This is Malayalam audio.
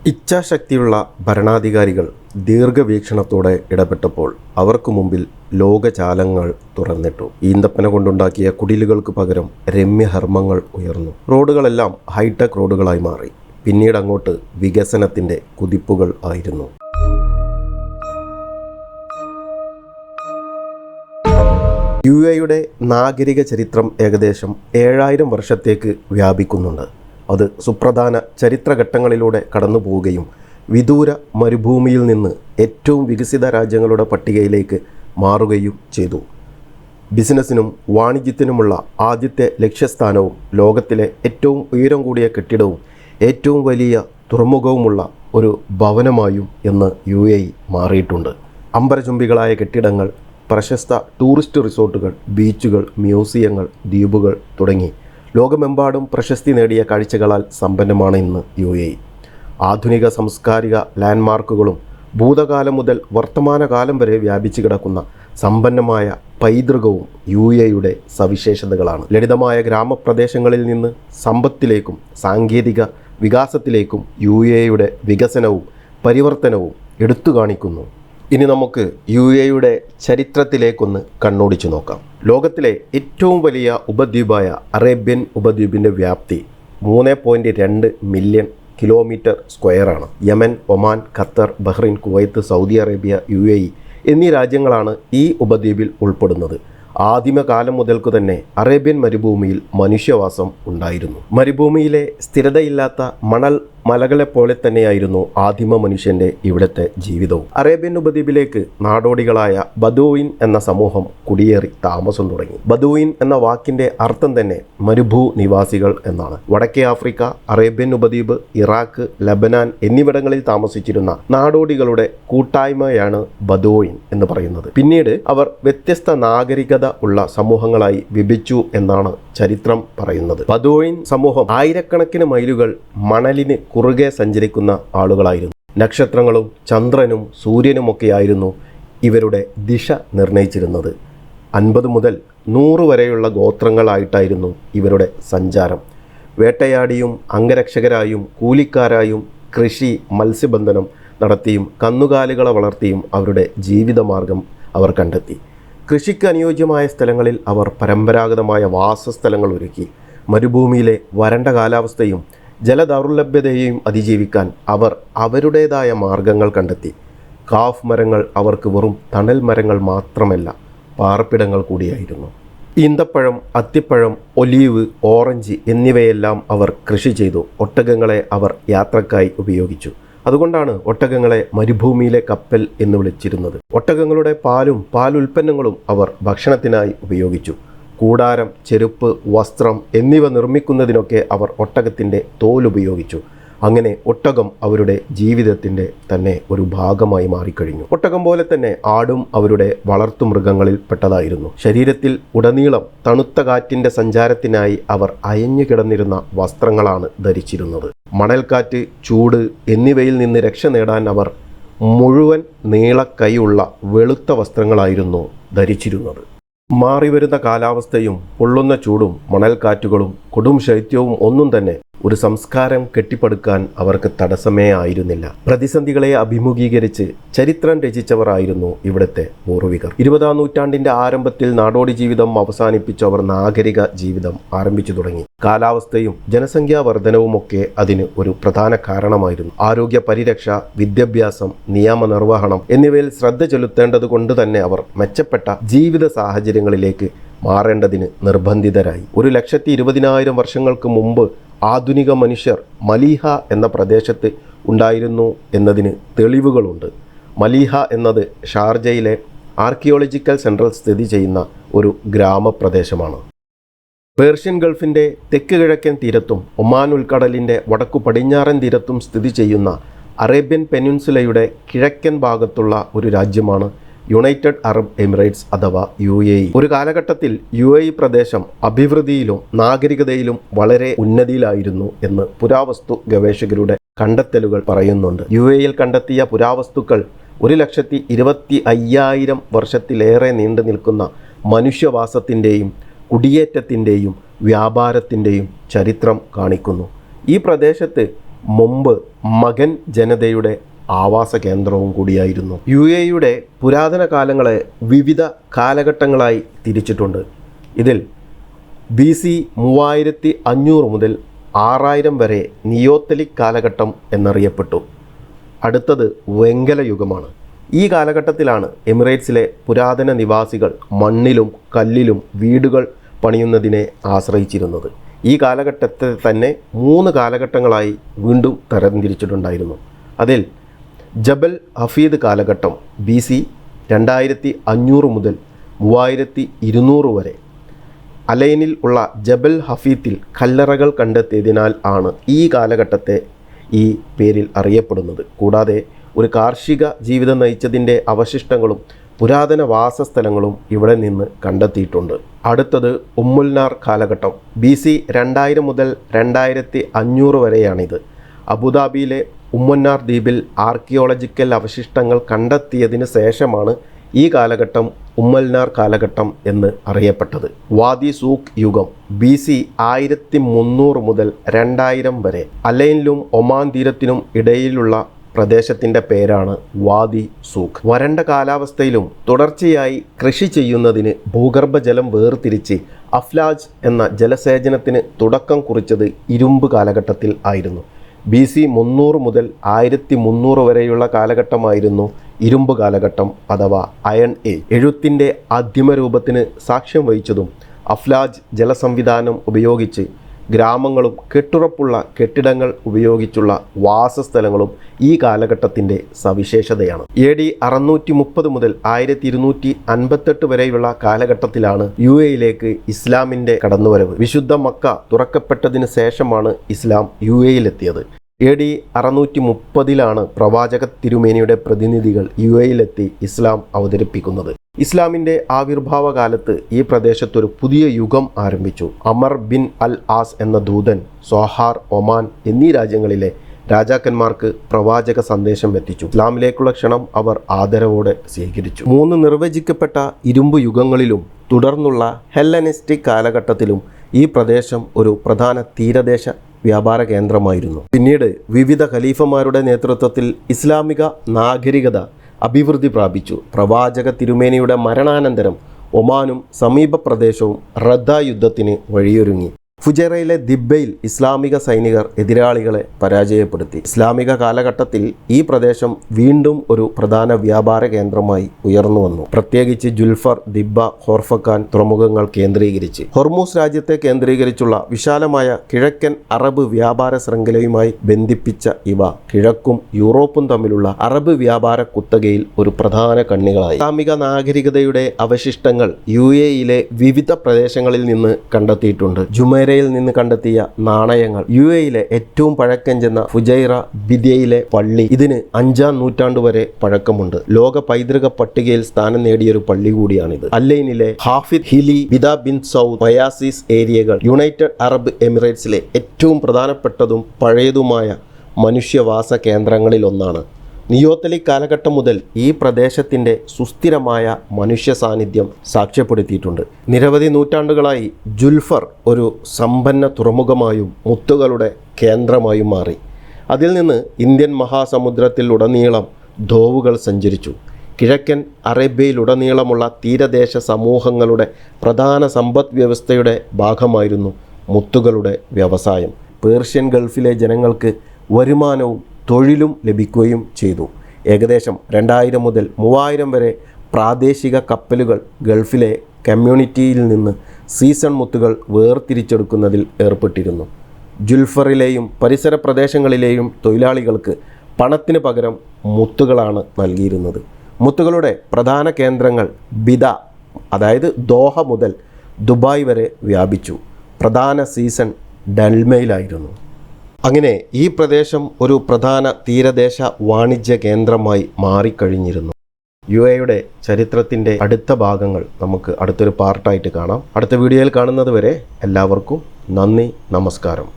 ഇച്ഛാശക്തിയുള്ള ഭരണാധികാരികൾ ദീർഘവീക്ഷണത്തോടെ ഇടപെട്ടപ്പോൾ അവർക്ക് മുമ്പിൽ ലോകജാലങ്ങൾ തുറന്നിട്ടു. ഈന്തപ്പന കൊണ്ടുണ്ടാക്കിയ കുടിലുകൾക്ക് പകരം രമ്യഹർമ്മങ്ങൾ ഉയർന്നു. റോഡുകളെല്ലാം ഹൈടെക് റോഡുകളായി മാറി. പിന്നീട് അങ്ങോട്ട് വികസനത്തിൻ്റെ കുതിപ്പുകൾ ആയിരുന്നു. യുടെ നാഗരിക ചരിത്രം ഏകദേശം 7000 വർഷത്തേക്ക് വ്യാപിക്കുന്നുണ്ട്. അത് സുപ്രധാന ചരിത്രഘട്ടങ്ങളിലൂടെ കടന്നു പോവുകയും വിദൂര മരുഭൂമിയിൽ നിന്ന് ഏറ്റവും വികസിത രാജ്യങ്ങളുടെ പട്ടികയിലേക്ക് മാറുകയും ചെയ്തു. ബിസിനസ്സിനും വാണിജ്യത്തിനുമുള്ള ആദ്യത്തെ ലക്ഷ്യസ്ഥാനവും ലോകത്തിലെ ഏറ്റവും ഉയരം കൂടിയ കെട്ടിടവും ഏറ്റവും വലിയ തുറമുഖവുമുള്ള ഒരു ഭവനമായും ഇന്ന് UAE മാറിയിട്ടുണ്ട്. അമ്പരചുംബികളായ കെട്ടിടങ്ങൾ, പ്രശസ്ത ടൂറിസ്റ്റ് റിസോർട്ടുകൾ, ബീച്ചുകൾ, മ്യൂസിയങ്ങൾ, ദ്വീപുകൾ തുടങ്ങി ലോകമെമ്പാടും പ്രശസ്തി നേടിയ കാഴ്ചകളാൽ സമ്പന്നമാണ് ഇന്ന് UAE. ആധുനിക സാംസ്കാരിക ലാൻഡ്മാർക്കുകളും ഭൂതകാലം മുതൽ വർത്തമാനകാലം വരെ വ്യാപിച്ചു കിടക്കുന്ന സമ്പന്നമായ പൈതൃകവും UAEയുടെ സവിശേഷതകളാണ്. ലളിതമായ ഗ്രാമപ്രദേശങ്ങളിൽ നിന്ന് സമ്പത്തിലേക്കും സാങ്കേതിക വികാസത്തിലേക്കും UAEയുടെ വികസനവും പരിവർത്തനവും എടുത്തു കാണിക്കുന്നു. ഇനി നമുക്ക് UAEയുടെ ചരിത്രത്തിലേക്കൊന്ന് കണ്ണോടിച്ചു നോക്കാം. ലോകത്തിലെ ഏറ്റവും വലിയ ഉപദ്വീപായ അറേബ്യൻ ഉപദ്വീപിൻ്റെ വ്യാപ്തി 3.2 മില്യൺ കിലോമീറ്റർ സ്ക്വയറാണ്. Yemen, Oman, Qatar, Bahrain, Kuwait, Saudi Arabia, UAE എന്നീ രാജ്യങ്ങളാണ് ഈ ഉപദ്വീപിൽ ഉൾപ്പെടുന്നത്. ആദിമകാലം മുതൽക്കു തന്നെ അറേബ്യൻ മരുഭൂമിയിൽ മനുഷ്യവാസം ഉണ്ടായിരുന്നു. മരുഭൂമിയിലെ സ്ഥിരതയില്ലാത്ത മലകളെപ്പോലെ തന്നെയായിരുന്നു ആദിമ മനുഷ്യൻ്റെ ഇവിടുത്തെ ജീവിതവും. അറേബ്യൻ ഉപദ്വീപിലേക്ക് നാടോടികളായ ബദൂയിൻ എന്ന സമൂഹം കുടിയേറി താമസം തുടങ്ങി. ബദൂയിൻ എന്ന വാക്കിൻ്റെ അർത്ഥം തന്നെ മരുഭൂ നിവാസികൾ എന്നാണ്. വടക്കേ ആഫ്രിക്ക, അറേബ്യൻ ഉപദ്വീപ്, ഇറാഖ്, ലബനാൻ എന്നിവിടങ്ങളിൽ താമസിച്ചിരുന്ന നാടോടികളുടെ കൂട്ടായ്മയാണ് ബദൂയിൻ എന്ന് പറയുന്നത്. പിന്നീട് അവർ വ്യത്യസ്ത നാഗരികത ഉള്ള സമൂഹങ്ങളായി വിഭജിച്ചു എന്നാണ് ചരിത്രം പറയുന്നത്. ബദൂയിൻ സമൂഹം ആയിരക്കണക്കിന് മൈലുകൾ മണലിന് കുറുകെ സഞ്ചരിക്കുന്ന ആളുകളായിരുന്നു. നക്ഷത്രങ്ങളും ചന്ദ്രനും സൂര്യനുമൊക്കെയായിരുന്നു ഇവരുടെ ദിശ നിർണയിച്ചിരുന്നത്. 50 മുതൽ 100 വരെയുള്ള ഗോത്രങ്ങളായിട്ടായിരുന്നു ഇവരുടെ സഞ്ചാരം. വേട്ടയാടിയും അംഗരക്ഷകരായും കൂലിക്കാരായും കൃഷി, മത്സ്യബന്ധനം നടത്തിയും കന്നുകാലികളെ വളർത്തിയും അവരുടെ ജീവിതമാർഗം അവർ കണ്ടെത്തി. കൃഷിക്ക് അനുയോജ്യമായ സ്ഥലങ്ങളിൽ അവർ പരമ്പരാഗതമായ വാസസ്ഥലങ്ങൾ ഒരുക്കി. മരുഭൂമിയിലെ വരണ്ട കാലാവസ്ഥയും ജലദൗർലഭ്യതയെയും അതിജീവിക്കാൻ അവർ അവരുടേതായ മാർഗങ്ങൾ കണ്ടെത്തി. കാഫ് മരങ്ങൾ അവർക്ക് വെറും തണൽ മരങ്ങൾ മാത്രമല്ല, പാർപ്പിടങ്ങൾ കൂടിയായിരുന്നു. ഈന്തപ്പഴം, അത്തിപ്പഴം, ഒലീവ്, ഓറഞ്ച് എന്നിവയെല്ലാം അവർ കൃഷി ചെയ്തു. ഒട്ടകങ്ങളെ അവർ യാത്രക്കായി ഉപയോഗിച്ചു. അതുകൊണ്ടാണ് ഒട്ടകങ്ങളെ മരുഭൂമിയിലെ കപ്പൽ എന്ന് വിളിച്ചിരുന്നത്. ഒട്ടകങ്ങളുടെ പാലും പാലുൽപ്പന്നങ്ങളും അവർ ഭക്ഷണത്തിനായി ഉപയോഗിച്ചു. കൂടാരം, ചെരുപ്പ്, വസ്ത്രം എന്നിവ നിർമ്മിക്കുന്നതിനൊക്കെ അവർ ഒട്ടകത്തിൻ്റെ തോൽ ഉപയോഗിച്ചു. അങ്ങനെ ഒട്ടകം അവരുടെ ജീവിതത്തിൻ്റെ തന്നെ ഒരു ഭാഗമായി മാറിക്കഴിഞ്ഞു. ഒട്ടകം പോലെ തന്നെ ആടും അവരുടെ വളർത്തുമൃഗങ്ങളിൽ പെട്ടതായിരുന്നു. ശരീരത്തിൽ ഉടനീളം തണുത്ത കാറ്റിൻ്റെ സഞ്ചാരത്തിനായി അവർ അയഞ്ഞു കിടന്നിരുന്ന വസ്ത്രങ്ങളാണ് ധരിച്ചിരുന്നത്. മണൽക്കാറ്റ്, ചൂട് എന്നിവയിൽ നിന്ന് രക്ഷ നേടാൻ അവർ മുഴുവൻ നീളക്കൈയുള്ള വെളുത്ത വസ്ത്രങ്ങളായിരുന്നു ധരിച്ചിരുന്നത്. മാറിവരുന്ന കാലാവസ്ഥയും പൊള്ളുന്ന ചൂടും മണൽക്കാറ്റുകളും കൊടും ശൈത്യവും ഒന്നും തന്നെ ഒരു സംസ്കാരം കെട്ടിപ്പടുക്കാൻ അവർക്ക് തടസ്സമേ ആയിരുന്നില്ല. പ്രതിസന്ധികളെ അഭിമുഖീകരിച്ച് ചരിത്രം രചിച്ചവരായിരുന്നു ഇവിടുത്തെ പൂർവികർ. 20-ാം നൂറ്റാണ്ടിൻ്റെ ആരംഭത്തിൽ നാടോടി ജീവിതം അവസാനിപ്പിച്ചവർ നാഗരിക ജീവിതം ആരംഭിച്ചു തുടങ്ങി. കാലാവസ്ഥയും ജനസംഖ്യാ വർധനവുമൊക്കെ അതിന് ഒരു പ്രധാന കാരണമായിരുന്നു. ആരോഗ്യ പരിരക്ഷ, വിദ്യാഭ്യാസം, നിയമനിർവഹണം എന്നിവയിൽ ശ്രദ്ധ ചെലുത്തേണ്ടത് കൊണ്ട് തന്നെ അവർ മെച്ചപ്പെട്ട ജീവിത സാഹചര്യങ്ങളിലേക്ക് മാറേണ്ടതിന് നിർബന്ധിതരായി. 1,20,000 വർഷങ്ങൾക്ക് മുമ്പ് ആധുനിക മനുഷ്യർ മലീഹ എന്ന പ്രദേശത്ത് ഉണ്ടായിരുന്നു എന്നതിന് തെളിവുകളുണ്ട്. മലീഹ എന്നത് ഷാർജയിലെ ആർക്കിയോളജിക്കൽ സെൻട്രൽ സ്ഥിതി ചെയ്യുന്ന ഒരു ഗ്രാമപ്രദേശമാണ്. പേർഷ്യൻ ഗൾഫിൻ്റെ തെക്ക് കിഴക്കൻ തീരത്തും ഒമാൻ ഉൾക്കടലിൻ്റെ വടക്കു പടിഞ്ഞാറൻ തീരത്തും സ്ഥിതി ചെയ്യുന്ന അറേബ്യൻ പെനിൻസുലയുടെ കിഴക്കൻ ഭാഗത്തുള്ള ഒരു രാജ്യമാണ് യുണൈറ്റഡ് അറബ് എമിറേറ്റ്സ് അഥവാ UAE. ഒരു കാലഘട്ടത്തിൽ UAE പ്രദേശം അഭിവൃദ്ധിയിലും നാഗരികതയിലും വളരെ ഉന്നതിയിലായിരുന്നു എന്ന് പുരാവസ്തു ഗവേഷകരുടെ കണ്ടെത്തലുകൾ പറയുന്നുണ്ട്. UAEയിൽ കണ്ടെത്തിയ പുരാവസ്തുക്കൾ 1,25,000 വർഷത്തിലേറെ നീണ്ടു നിൽക്കുന്ന മനുഷ്യവാസത്തിൻ്റെയും കുടിയേറ്റത്തിൻ്റെയും വ്യാപാരത്തിൻ്റെയും ചരിത്രം കാണിക്കുന്നു. ഈ പ്രദേശത്ത് മുമ്പ് മഗൻ ജനതയുടെ ആവാസ കേന്ദ്രവും കൂടിയായിരുന്നു. UAEയുടെ പുരാതന കാലങ്ങളെ വിവിധ കാലഘട്ടങ്ങളായി തിരിച്ചിട്ടുണ്ട്. ഇതിൽ BC 3500 മുതൽ 6000 വരെ നിയോത്തലിക് കാലഘട്ടം എന്നറിയപ്പെട്ടു. അടുത്തത് വെങ്കല യുഗമാണ്. ഈ കാലഘട്ടത്തിലാണ് എമിറേറ്റ്സിലെ പുരാതന നിവാസികൾ മണ്ണിലും കല്ലിലും വീടുകൾ പണിയുന്നതിനെ ആശ്രയിച്ചിരുന്നത്. ഈ കാലഘട്ടത്തെ തന്നെ 3 കാലഘട്ടങ്ങളായി വീണ്ടും തരംതിരിച്ചിട്ടുണ്ടായിരുന്നു. അതിൽ ജബൽ ഹഫീദ് കാലഘട്ടം BC 2500 മുതൽ 3200 വരെ. അലൈനിൽ ഉള്ള ജബൽ ഹഫീത്തിൽ കല്ലറകൾ കണ്ടെത്തിയതിനാൽ ആണ് ഈ കാലഘട്ടത്തെ ഈ പേരിൽ അറിയപ്പെടുന്നത്. കൂടാതെ ഒരു കാർഷിക ജീവിതം നയിച്ചതിൻ്റെ അവശിഷ്ടങ്ങളും പുരാതന വാസസ്ഥലങ്ങളും ഇവിടെ നിന്ന് കണ്ടെത്തിയിട്ടുണ്ട്. അടുത്തത് ഉമ്മുൽനാർ കാലഘട്ടം BC 2000 മുതൽ 2500 വരെയാണിത്. അബുദാബിയിലെ ഉമ്മുന്നാർ ദ്വീപിൽ ആർക്കിയോളജിക്കൽ അവശിഷ്ടങ്ങൾ കണ്ടെത്തിയതിന് ശേഷമാണ് ഈ കാലഘട്ടം ഉമ്മൽനാർ കാലഘട്ടം എന്ന് അറിയപ്പെട്ടത്. വാദി സൂഖ് യുഗം BC 1300 മുതൽ 2000 വരെ. അലൈനിലും ഒമാൻ തീരത്തിനും ഇടയിലുള്ള പ്രദേശത്തിൻ്റെ പേരാണ് വാദി സൂഖ്. വരണ്ട കാലാവസ്ഥയിലും തുടർച്ചയായി കൃഷി ചെയ്യുന്നതിന് ഭൂഗർഭജലം വേർതിരിച്ച് അഫ്ലാജ് എന്ന ജലസേചനത്തിന് തുടക്കം കുറിച്ചത് ഇരുമ്പ് കാലഘട്ടത്തിൽ ആയിരുന്നു. BC 300 മുതൽ 1300 വരെയുള്ള കാലഘട്ടമായിരുന്നു ഇരുമ്പ് കാലഘട്ടം അഥവാ അയൺ ഏജ്. എഴുത്തിൻ്റെ ആദ്യമരൂപത്തിന് സാക്ഷ്യം വഹിച്ചതും അഫ്ലാജ് ജലസംവിധാനം ഉപയോഗിച്ച് ഗ്രാമങ്ങളും കെട്ടുറപ്പുള്ള കെട്ടിടങ്ങൾ ഉപയോഗിച്ചുള്ള വാസസ്ഥലങ്ങളും ഈ കാലഘട്ടത്തിൻ്റെ സവിശേഷതയാണ്. AD 630 മുതൽ 1258 വരെയുള്ള കാലഘട്ടത്തിലാണ് UAEയിലേക്ക് ഇസ്ലാമിൻ്റെ കടന്നുവരവ്. വിശുദ്ധ മക്ക തുറക്കപ്പെട്ടതിന് ശേഷമാണ് ഇസ്ലാം UAEയിലെത്തിയത്. AD 630 പ്രവാചക തിരുമേനിയുടെ പ്രതിനിധികൾ UAEയിലെത്തി ഇസ്ലാം അവതരിപ്പിക്കുന്നത്. ഇസ്ലാമിൻ്റെ ആവിർഭാവ കാലത്ത് ഈ പ്രദേശത്തൊരു പുതിയ യുഗം ആരംഭിച്ചു. അമർ ബിൻ അൽ ആസ് എന്ന ദൂതൻ സോഹാർ, ഒമാൻ എന്നീ രാജ്യങ്ങളിലെ രാജാക്കന്മാർക്ക് പ്രവാചക സന്ദേശം എത്തിച്ചു. ഇസ്ലാമിലേക്കുള്ള ക്ഷണം അവർ ആദരവോടെ സ്വീകരിച്ചു. 3 നിർവചിക്കപ്പെട്ട ഇരുമ്പ് യുഗങ്ങളിലും തുടർന്നുള്ള ഹെല്ലനിസ്റ്റിക് കാലഘട്ടത്തിലും ഈ പ്രദേശം ഒരു പ്രധാന തീരദേശ വ്യാപാര കേന്ദ്രമായിരുന്നു. പിന്നീട് വിവിധ ഖലീഫമാരുടെ നേതൃത്വത്തിൽ ഇസ്ലാമിക നാഗരികത അഭിവൃദ്ധി പ്രാപിച്ചു. പ്രവാചക തിരുമേനിയുടെ മരണാനന്തരം ഒമാനും സമീപ പ്രദേശവും റദ്ദ യുദ്ധത്തിന് വഴിയൊരുങ്ങി. ഫുജൈറയിലെ ദിബ്ബയിൽ ഇസ്ലാമിക സൈനികർ എതിരാളികളെ പരാജയപ്പെടുത്തി. ഇസ്ലാമിക കാലഘട്ടത്തിൽ ഈ പ്രദേശം വീണ്ടും ഒരു പ്രധാന വ്യാപാര കേന്ദ്രമായി ഉയർന്നു വന്നു. പ്രത്യേകിച്ച് ജുൽഫർ, ദിബ്ബ, ഹോർഫക്കാൻ തുറമുഖങ്ങൾ കേന്ദ്രീകരിച്ച്. ഹൊർമൂസ് രാജ്യത്തെ കേന്ദ്രീകരിച്ചുള്ള വിശാലമായ കിഴക്കൻ അറബ് വ്യാപാര ശൃംഖലയുമായി ബന്ധിപ്പിച്ച ഇവ കിഴക്കും യൂറോപ്പും തമ്മിലുള്ള അറബ് വ്യാപാര കുത്തകയിൽ ഒരു പ്രധാന കണ്ണികളായി. ഇസ്ലാമിക നാഗരികതയുടെ അവശിഷ്ടങ്ങൾ UAEയിലെ വിവിധ പ്രദേശങ്ങളിൽ നിന്ന് കണ്ടെത്തിയിട്ടുണ്ട്. ജുമൈറയിൽ നിന്ന് കണ്ടെത്തിയ നാണയങ്ങൾ, UAEയിലെ ഏറ്റവും പഴക്കം ചെന്ന ഫുജൈറ ബിദ്യയിലെ പള്ളി, ഇതിന് 5ാം നൂറ്റാണ്ട് വരെ പഴക്കമുണ്ട്. ലോക പൈതൃക പട്ടികയിൽ സ്ഥാനം നേടിയൊരു പള്ളി കൂടിയാണിത്. അല്ലൈനിലെ ഹാഫിദ് ഹിലി, ബിദ ബിൻ സൗദ്, ഒയാസിസ് ഏരിയകൾ യുണൈറ്റഡ് അറബ് എമിറേറ്റ്സിലെ ഏറ്റവും പ്രധാനപ്പെട്ടതും പഴയതുമായ മനുഷ്യവാസ കേന്ദ്രങ്ങളിലൊന്നാണ്. നിയോത്തലിക് കാലഘട്ടം മുതൽ ഈ പ്രദേശത്തിൻ്റെ സുസ്ഥിരമായ മനുഷ്യ സാന്നിധ്യം സാക്ഷ്യപ്പെടുത്തിയിട്ടുണ്ട്. നിരവധി നൂറ്റാണ്ടുകളായി ജുൽഫർ ഒരു സമ്പന്ന തുറമുഖമായും മുത്തുകളുടെ കേന്ദ്രമായും മാറി. അതിൽ നിന്ന് ഇന്ത്യൻ മഹാസമുദ്രത്തിലുടനീളം ധോവുകൾ സഞ്ചരിച്ചു. കിഴക്കൻ അറേബ്യയിലുടനീളമുള്ള തീരദേശ സമൂഹങ്ങളുടെ പ്രധാന സമ്പദ് വ്യവസ്ഥയുടെ ഭാഗമായിരുന്നു മുത്തുകളുടെ വ്യവസായം. പേർഷ്യൻ ഗൾഫിലെ ജനങ്ങൾക്ക് വരുമാനവും തൊഴിലും ലഭിക്കുകയും ചെയ്തു. ഏകദേശം 2000 മുതൽ 3000 വരെ പ്രാദേശിക കപ്പലുകൾ ഗൾഫിലെ കമ്മ്യൂണിറ്റിയിൽ നിന്ന് സീസൺ മുത്തുകൾ വേർതിരിച്ചെടുക്കുന്നതിൽ ഏർപ്പെട്ടിരുന്നു. ജുൽഫറിലെയും പരിസര പ്രദേശങ്ങളിലെയും തൊഴിലാളികൾക്ക് പണത്തിന് പകരം മുത്തുകളാണ് നൽകിയിരുന്നത്. മുത്തുകളുടെ പ്രധാന കേന്ദ്രങ്ങൾ ബിദ, അതായത് ദോഹ മുതൽ ദുബായ് വരെ വ്യാപിച്ചു. പ്രധാന സീസൺ ഡൽമയിലായിരുന്നു. അങ്ങനെ ഈ പ്രദേശം ഒരു പ്രധാന തീരദേശ വാണിജ്യ കേന്ദ്രമായി മാറിക്കഴിഞ്ഞിരുന്നു. UAEയുടെ ചരിത്രത്തിൻ്റെ അടുത്ത ഭാഗങ്ങൾ നമുക്ക് അടുത്തൊരു പാർട്ടായിട്ട് കാണാം. അടുത്ത വീഡിയോയിൽ കാണുന്നത് വരെ എല്ലാവർക്കും നന്ദി, നമസ്കാരം.